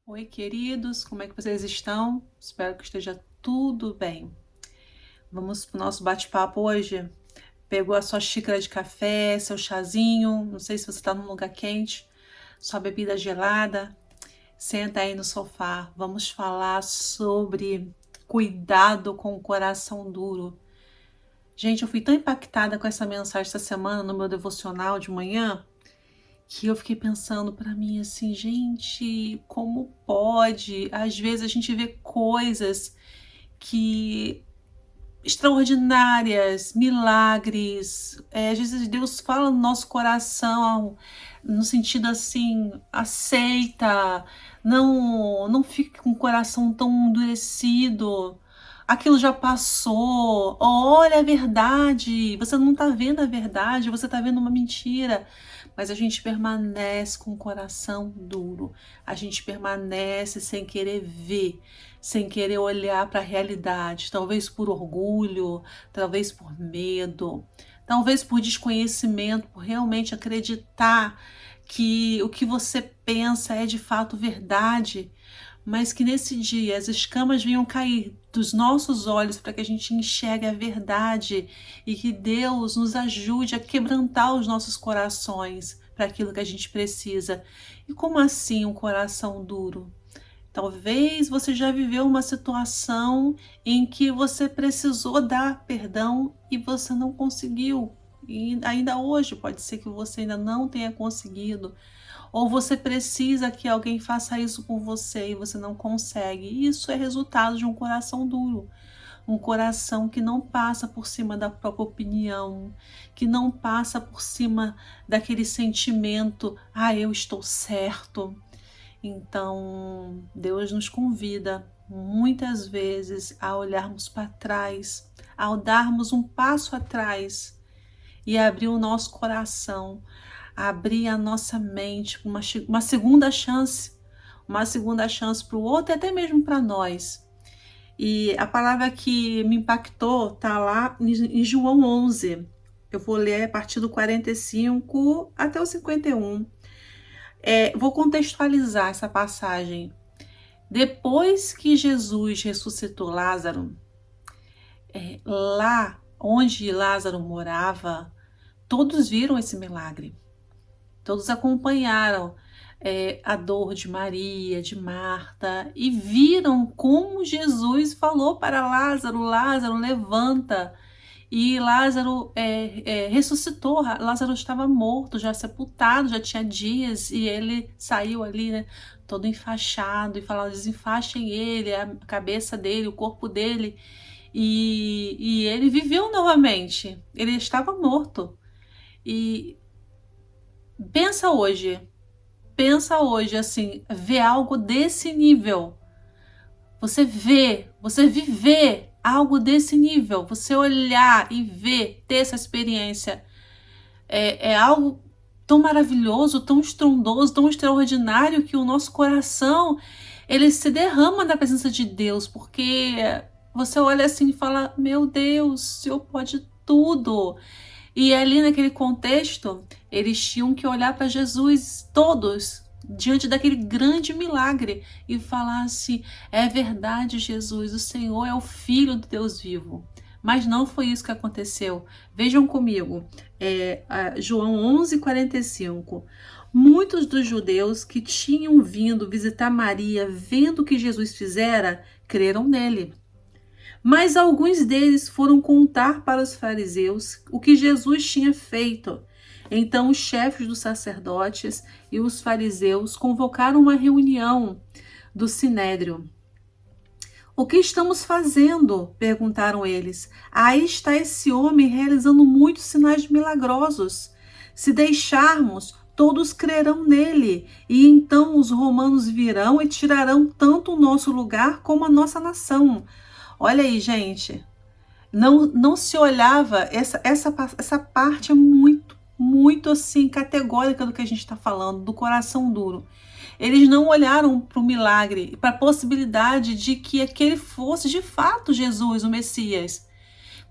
Oi, queridos, como é que vocês estão? Espero que esteja tudo bem. Vamos para o nosso bate-papo hoje? Pegou a sua xícara de café, seu chazinho, não sei se você está num lugar quente, sua bebida gelada. Senta aí no sofá, vamos falar sobre cuidado com o coração duro. Gente, eu fui tão impactada com essa mensagem essa semana no meu devocional de manhã, que eu fiquei pensando para mim assim, gente, como pode? Às vezes a gente vê coisas que extraordinárias, milagres. Às vezes Deus fala no nosso coração no sentido assim, aceita, não fique com o coração tão endurecido. Aquilo já passou. Olha a verdade. Você não está vendo a verdade, você está vendo uma mentira. Mas a gente permanece com o coração duro. A gente permanece sem querer ver, sem querer olhar para a realidade, talvez por orgulho, talvez por medo, talvez por desconhecimento, por realmente acreditar que o que você pensa é de fato verdade, mas que nesse dia as escamas venham cair dos nossos olhos para que a gente enxergue a verdade e que Deus nos ajude a quebrantar os nossos corações para aquilo que a gente precisa. E como assim um coração duro? Talvez você já viveu uma situação em que você precisou dar perdão e você não conseguiu. E ainda hoje pode ser que você ainda não tenha conseguido. Ou você precisa que alguém faça isso por você e você não consegue. Isso é resultado de um coração duro. Um coração que não passa por cima da própria opinião, que não passa por cima daquele sentimento, eu estou certo. Então, Deus nos convida muitas vezes a olharmos para trás, ao darmos um passo atrás e abrir o nosso coração, abrir a nossa mente para uma segunda chance para o outro e até mesmo para nós. E a palavra que me impactou está lá em João 11. Eu vou ler a partir do 45 até o 51. Vou contextualizar essa passagem. Depois que Jesus ressuscitou Lázaro, lá onde Lázaro morava, todos viram esse milagre. Todos acompanharam a dor de Maria, de Marta, e viram como Jesus falou para Lázaro: Lázaro, levanta. E Lázaro ressuscitou. Lázaro estava morto, já sepultado, já tinha dias, e ele saiu ali, né, todo enfaixado, e falaram: desenfaixem ele, a cabeça dele, o corpo dele. E ele viveu novamente. Ele estava morto. E pensa hoje, assim, ver algo desse nível. Você viver algo desse nível, você olhar e ver, ter essa experiência, é algo tão maravilhoso, tão estrondoso, tão extraordinário que o nosso coração, ele se derrama na presença de Deus, porque você olha assim e fala: meu Deus, o Senhor pode tudo. E ali naquele contexto, eles tinham que olhar para Jesus, todos, diante daquele grande milagre, e falar assim: é verdade, Jesus, o Senhor é o Filho do Deus vivo. Mas não foi isso que aconteceu. Vejam comigo, João 11:45. Muitos dos judeus que tinham vindo visitar Maria, vendo o que Jesus fizera, creram nele. Mas alguns deles foram contar para os fariseus o que Jesus tinha feito. Então os chefes dos sacerdotes e os fariseus convocaram uma reunião do sinédrio. O que estamos fazendo? Perguntaram eles. Aí está esse homem realizando muitos sinais milagrosos. Se deixarmos, todos crerão nele, e então os romanos virão e tirarão tanto o nosso lugar como a nossa nação. Olha aí, gente. Não se olhava, essa parte é muito assim, categórica do que a gente está falando, do coração duro. Eles não olharam para o milagre, para a possibilidade de que aquele fosse de fato Jesus, o Messias.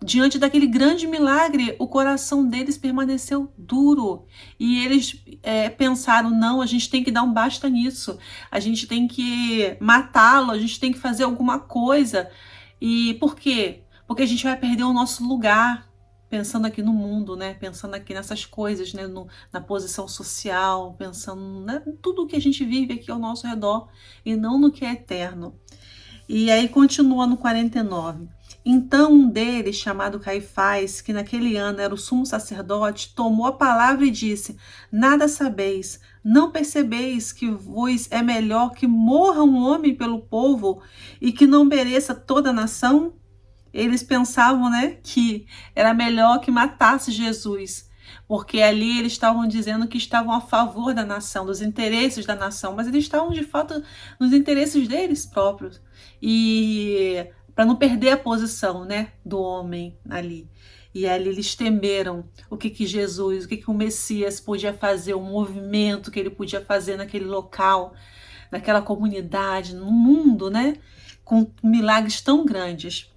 diante daquele grande milagre, o coração deles permaneceu duro. E eles pensaram, não, a gente tem que dar um basta nisso. A gente tem que matá-lo, a gente tem que fazer alguma coisa. E por quê? Porque a gente vai perder o nosso lugar. Pensando aqui no mundo, né? Pensando aqui nessas coisas, né? Na posição social, pensando, né? Em tudo que a gente vive aqui ao nosso redor e não no que é eterno. E aí continua no 49. Então um deles, chamado Caifás, que naquele ano era o sumo sacerdote, tomou a palavra e disse: Nada sabeis, não percebeis que vos é melhor que morra um homem pelo povo e que não mereça toda a nação? Eles pensavam, né, que era melhor que matasse Jesus, porque ali eles estavam dizendo que estavam a favor da nação, dos interesses da nação, mas eles estavam de fato nos interesses deles próprios. E para não perder a posição, né, do homem ali. E ali eles temeram o que Jesus, o que o Messias podia fazer, o movimento que ele podia fazer naquele local, naquela comunidade, no mundo, né, com milagres tão grandes.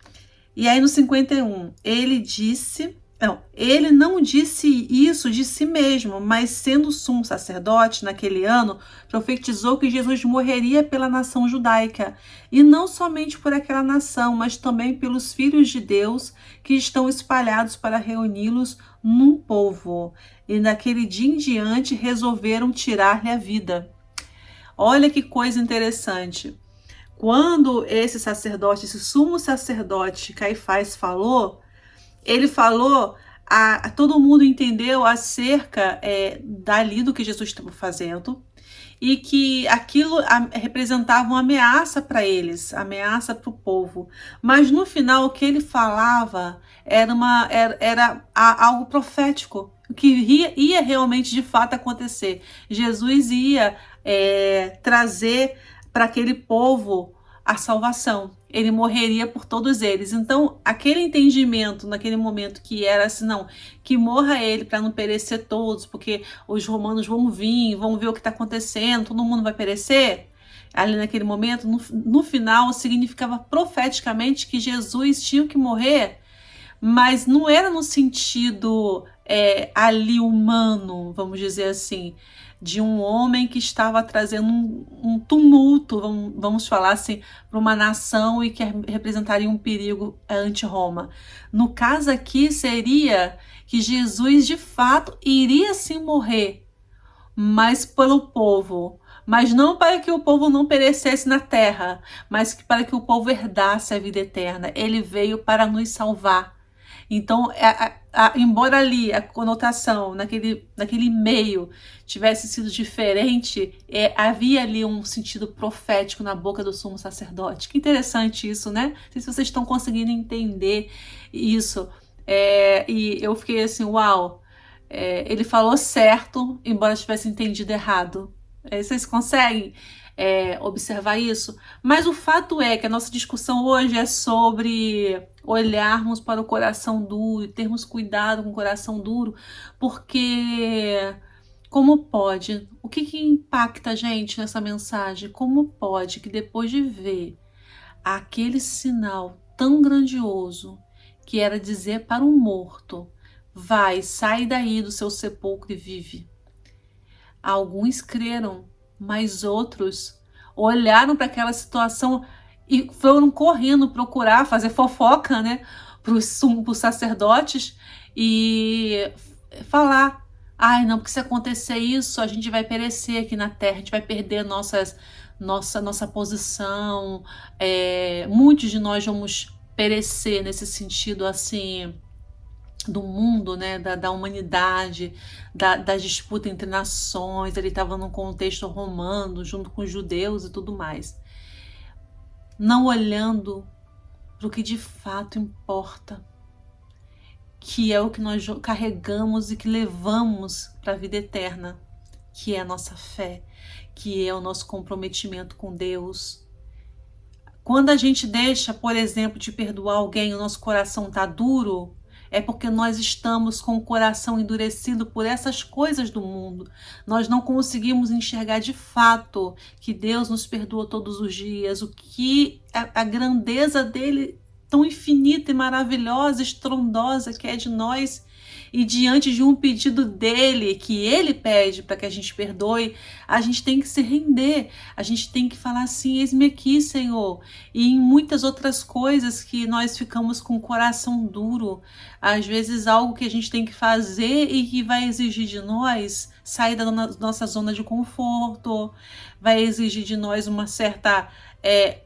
E aí no 51, ele não disse isso de si mesmo, mas sendo sumo sacerdote naquele ano, profetizou que Jesus morreria pela nação judaica, e não somente por aquela nação, mas também pelos filhos de Deus que estão espalhados para reuni-los num povo. E naquele dia em diante resolveram tirar-lhe a vida. Olha que coisa interessante. Quando esse sacerdote, esse sumo sacerdote Caifás falou, ele falou, todo mundo entendeu acerca dali do que Jesus estava fazendo e que aquilo representava uma ameaça para eles, ameaça para o povo. Mas no final o que ele falava era algo profético, o que ia realmente de fato acontecer. Jesus ia trazer para aquele povo a salvação. Ele morreria por todos eles. Então, aquele entendimento naquele momento que era assim, não, que morra ele para não perecer todos, porque os romanos vão vir, vão ver o que está acontecendo, todo mundo vai perecer. Ali naquele momento, no final, significava profeticamente que Jesus tinha que morrer, mas não era no sentido ali humano, vamos dizer assim, de um homem que estava trazendo um tumulto, vamos falar assim, para uma nação e que representaria um perigo anti-Roma. No caso aqui seria que Jesus de fato iria sim morrer, mas pelo povo, mas não para que o povo não perecesse na terra, mas para que o povo herdasse a vida eterna. Ele veio para nos salvar. Então, embora ali a conotação naquele meio tivesse sido diferente, havia ali um sentido profético na boca do sumo sacerdote. Que interessante isso, né? Não sei se vocês estão conseguindo entender isso. E eu fiquei assim, uau, ele falou certo, embora tivesse entendido errado. Vocês conseguem observar isso? Mas o fato é que a nossa discussão hoje é sobre olharmos para o coração duro, termos cuidado com o coração duro, porque como pode? O que impacta a gente nessa mensagem? Como pode que depois de ver aquele sinal tão grandioso, que era dizer para um morto, vai, sai daí do seu sepulcro e vive. Alguns creram, mas outros olharam para aquela situação e foram correndo procurar, fazer fofoca, né, para os sacerdotes e falar: ai, não, porque se acontecer isso, a gente vai perecer aqui na terra, a gente vai perder nossa posição, muitos de nós vamos perecer nesse sentido assim, do mundo, né, da humanidade, da disputa entre nações. Ele estava num contexto romano, junto com os judeus e tudo mais. Não olhando para o que de fato importa, que é o que nós carregamos e que levamos para a vida eterna, que é a nossa fé, que é o nosso comprometimento com Deus. Quando a gente deixa, por exemplo, de perdoar alguém, o nosso coração está duro, é porque nós estamos com o coração endurecido por essas coisas do mundo. Nós não conseguimos enxergar de fato que Deus nos perdoa todos os dias, o que a grandeza dele tão infinita e maravilhosa, estrondosa que é de nós, e diante de um pedido dele, que ele pede para que a gente perdoe, a gente tem que se render, a gente tem que falar assim: eis-me aqui, Senhor. E em muitas outras coisas que nós ficamos com o coração duro, às vezes algo que a gente tem que fazer e que vai exigir de nós sair da nossa zona de conforto, vai exigir de nós uma certa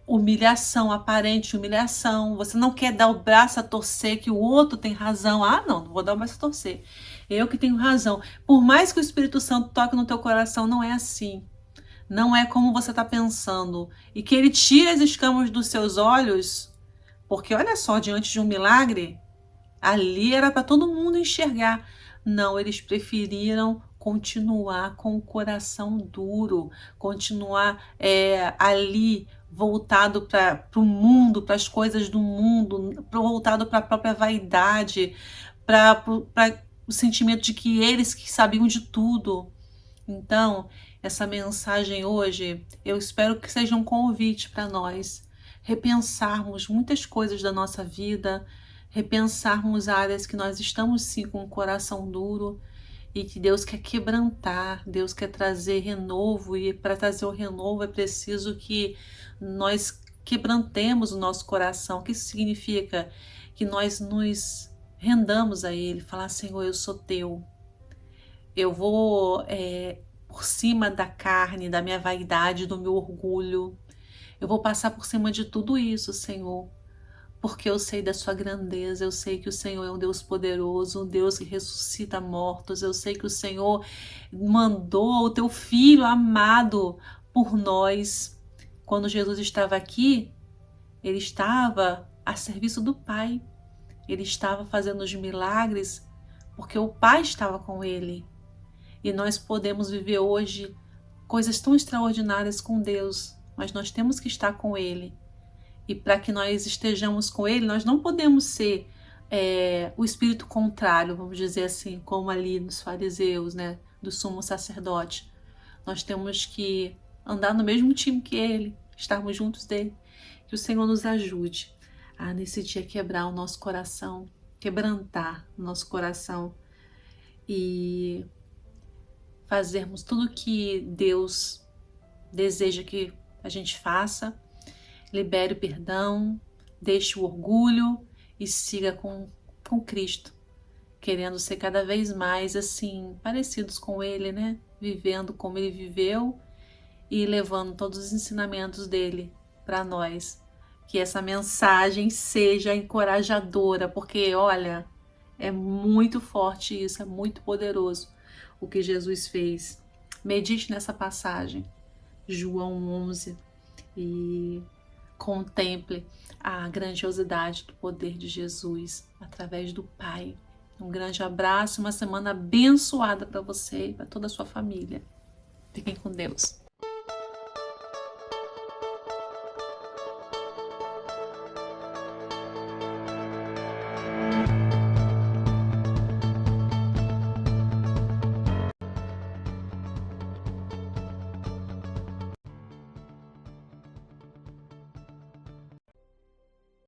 humilhação, aparente humilhação. Você não quer dar o braço a torcer que o outro tem razão. Ah, não vou dar o braço a torcer. Eu que tenho razão. Por mais que o Espírito Santo toque no teu coração, não é assim. Não é como você está pensando. E que ele tire as escamas dos seus olhos, porque olha só, diante de um milagre, ali era para todo mundo enxergar. Não, eles preferiram continuar com o coração duro, continuar ali voltado para o mundo, para as coisas do mundo, voltado para a própria vaidade, para o sentimento de que eles que sabiam de tudo. Então, essa mensagem hoje, eu espero que seja um convite para nós repensarmos muitas coisas da nossa vida, repensarmos áreas que nós estamos sim com o coração duro e que Deus quer quebrantar, Deus quer trazer renovo, e para trazer o renovo é preciso que nós quebrantemos o nosso coração. O que isso significa? Que nós nos rendamos a Ele, falar: Senhor, eu sou teu, eu vou por cima da carne, da minha vaidade, do meu orgulho, eu vou passar por cima de tudo isso, Senhor, porque eu sei da sua grandeza, eu sei que o Senhor é um Deus poderoso, um Deus que ressuscita mortos, eu sei que o Senhor mandou o teu Filho amado por nós. Quando Jesus estava aqui, ele estava a serviço do Pai, ele estava fazendo os milagres porque o Pai estava com ele. E nós podemos viver hoje coisas tão extraordinárias com Deus, mas nós temos que estar com Ele. E para que nós estejamos com Ele, nós não podemos ser o espírito contrário, vamos dizer assim, como ali nos fariseus, né, do sumo sacerdote. Nós temos que andar no mesmo time que Ele, estarmos juntos dele. Que o Senhor nos ajude a nesse dia quebrar o nosso coração, quebrantar o nosso coração e fazermos tudo que Deus deseja que a gente faça. Libere o perdão, deixe o orgulho e siga com Cristo, querendo ser cada vez mais assim, parecidos com Ele, né? Vivendo como Ele viveu e levando todos os ensinamentos dele para nós. Que essa mensagem seja encorajadora, porque olha, é muito forte isso, é muito poderoso o que Jesus fez. Medite nessa passagem, João 11, e contemple a grandiosidade do poder de Jesus através do Pai. Um grande abraço, uma semana abençoada para você e para toda a sua família. Fiquem com Deus.